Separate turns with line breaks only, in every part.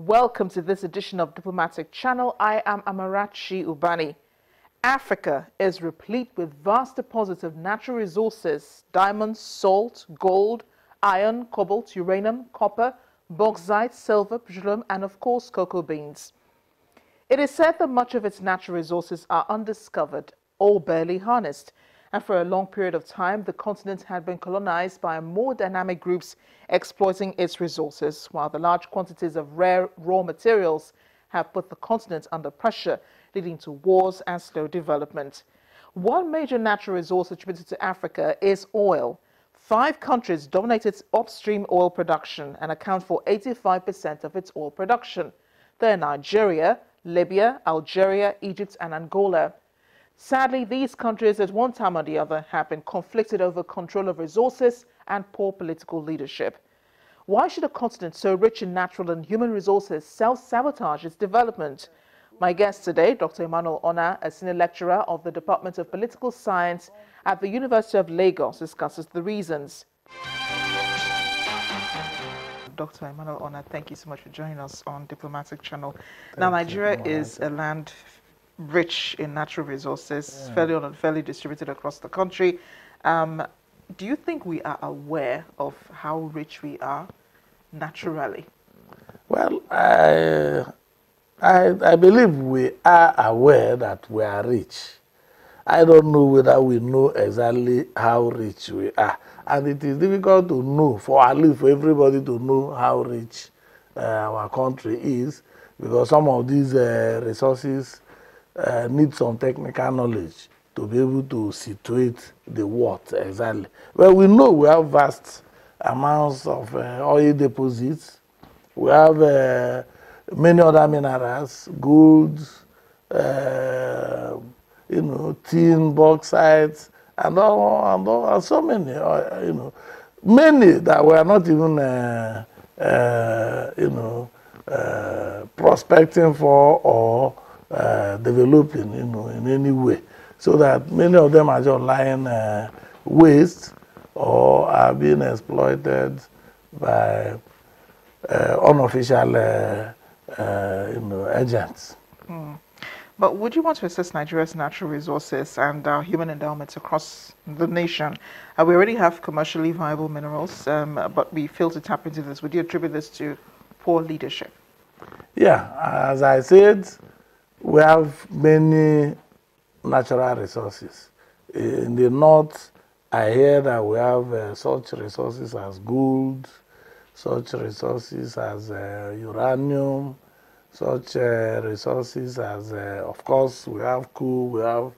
Welcome to this edition of Diplomatic Channel. I am Amarachi Ubani. Africa is replete with vast deposits of natural resources: diamonds, salt, gold, iron, cobalt, uranium, copper, bauxite, silver, petroleum, and of course cocoa beans. It is said that much of its natural resources are undiscovered or barely harnessed, and for a long period of time the continent had been colonized by more dynamic groups exploiting its resources, while the large quantities of rare raw materials have put the continent under pressure, leading to wars and slow development. One major natural resource attributed to Africa is oil. 5 countries dominate its upstream oil production and account for 85% of its oil production. They are Nigeria, Libya, Algeria, Egypt, and Angola. Sadly, these countries at one time or the other have been conflicted over control of resources and poor political leadership. Why should a continent so rich in natural and human resources self-sabotage its development? My guest today, Dr. Emmanuel Ona, a senior lecturer of the Department of Political Science at the University of Lagos, discusses the reasons. Dr. Emmanuel Ona, thank you so much for joining us on Diplomatic Channel. Now, Nigeria is a land rich in natural resources, fairly distributed across the country. Do you think we are aware of how rich we are naturally?
Well, I believe we are aware that we are rich. I don't know whether we know exactly how rich we are. And it is difficult to know, at least for everybody to know how rich our country is, because some of these resources need some technical knowledge to be able to situate the what exactly. Well, we know we have vast amounts of oil deposits. We have many other minerals, gold, tin, bauxite, and so many, many that we are not even, prospecting for or developing, in any way. So that many of them are just lying waste or are being exploited by unofficial, agents.
But would you want to assess Nigeria's natural resources and human endowments across the nation? We already have commercially viable minerals, but we fail to tap into this. Would you attribute this to poor leadership?
Yeah, as I said, we have many natural resources. In the north, I hear that we have such resources as gold, such resources as uranium, such resources as, of course, we have coal, we have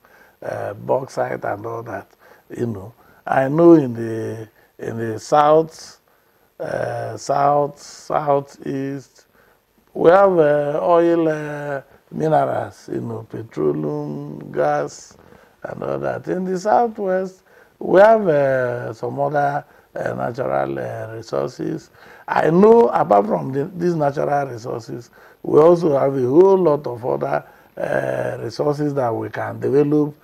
bauxite and all that. I know in the south, southeast, we have oil minerals, petroleum, gas, and all that. In the southwest, we have some other natural resources. I know apart from these natural resources, we also have a whole lot of other resources that we can develop,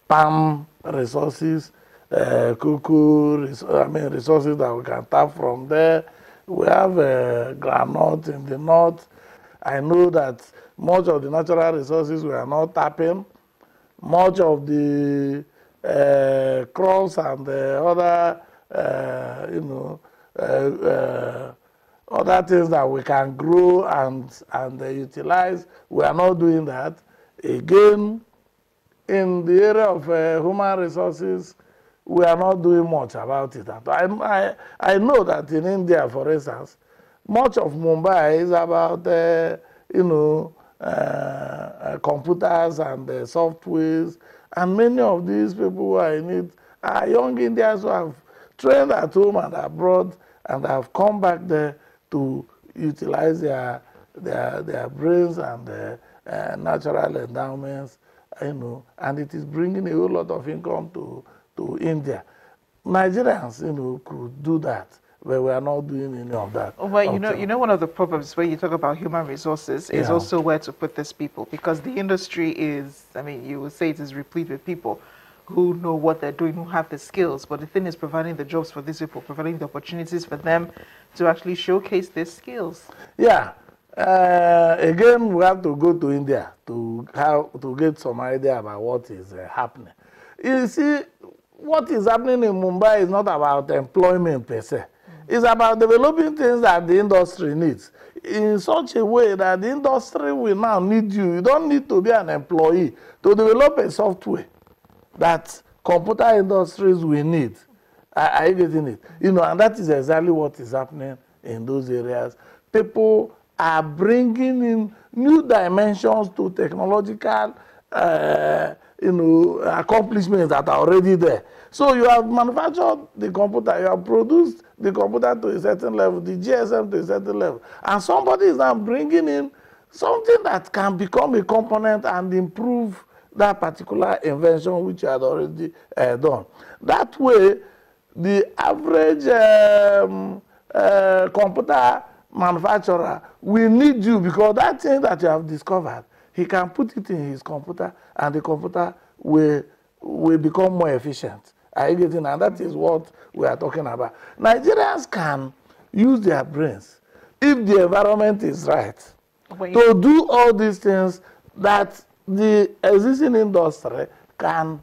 palm resources, cocoa, resources that we can tap from there. We have groundnut in the north. I know that much of the natural resources we are not tapping. Much of the crops and the other, other things that we can grow and utilize, we are not doing that. Again, in the area of human resources, we are not doing much about it. I know that in India, for instance, much of Mumbai is about, computers and softwares, and many of these people who are in it are young Indians who have trained at home and abroad and have come back there to utilize their brains and their natural endowments, and it is bringing a whole lot of income to India. Nigerians, could do that, but we are not doing any of that.
Well, one of the problems where you talk about human resources is also where to put these people, because the industry is, you would say it is replete with people who know what they're doing, who have the skills, but the thing is providing the jobs for these people, providing the opportunities for them to actually showcase their skills.
Yeah, Again, we have to go to India to get some idea about what is happening. You see, what is happening in Mumbai is not about employment per se. It's about developing things that the industry needs in such a way that the industry will now need you. You don't need to be an employee to develop a software that computer industries will need. Are you getting it? You know, and that is exactly what is happening in those areas. People are bringing in new dimensions to technological accomplishments that are already there. So you have manufactured the computer, you have produced the computer to a certain level, the GSM to a certain level, and somebody is now bringing in something that can become a component and improve that particular invention which you had already done. That way, the average computer manufacturer will need you, because that thing that you have discovered, he can put it in his computer and the computer will become more efficient. Are you getting? And that is what we are talking about. Nigerians can use their brains if the environment is right to do all these things that the existing industry can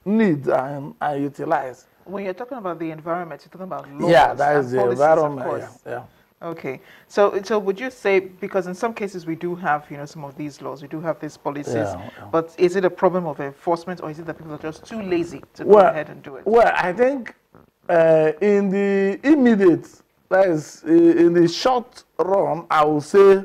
need and utilize.
When you're talking about the environment, you're talking about laws.
Yeah, that is the
policies,
environment. Yeah.
Okay. So would you say, because in some cases we do have, some of these laws, we do have these policies, but is it a problem of enforcement, or is it that people are just too lazy to go ahead and do it?
Well, I think in the immediate, that is in the short run, I would say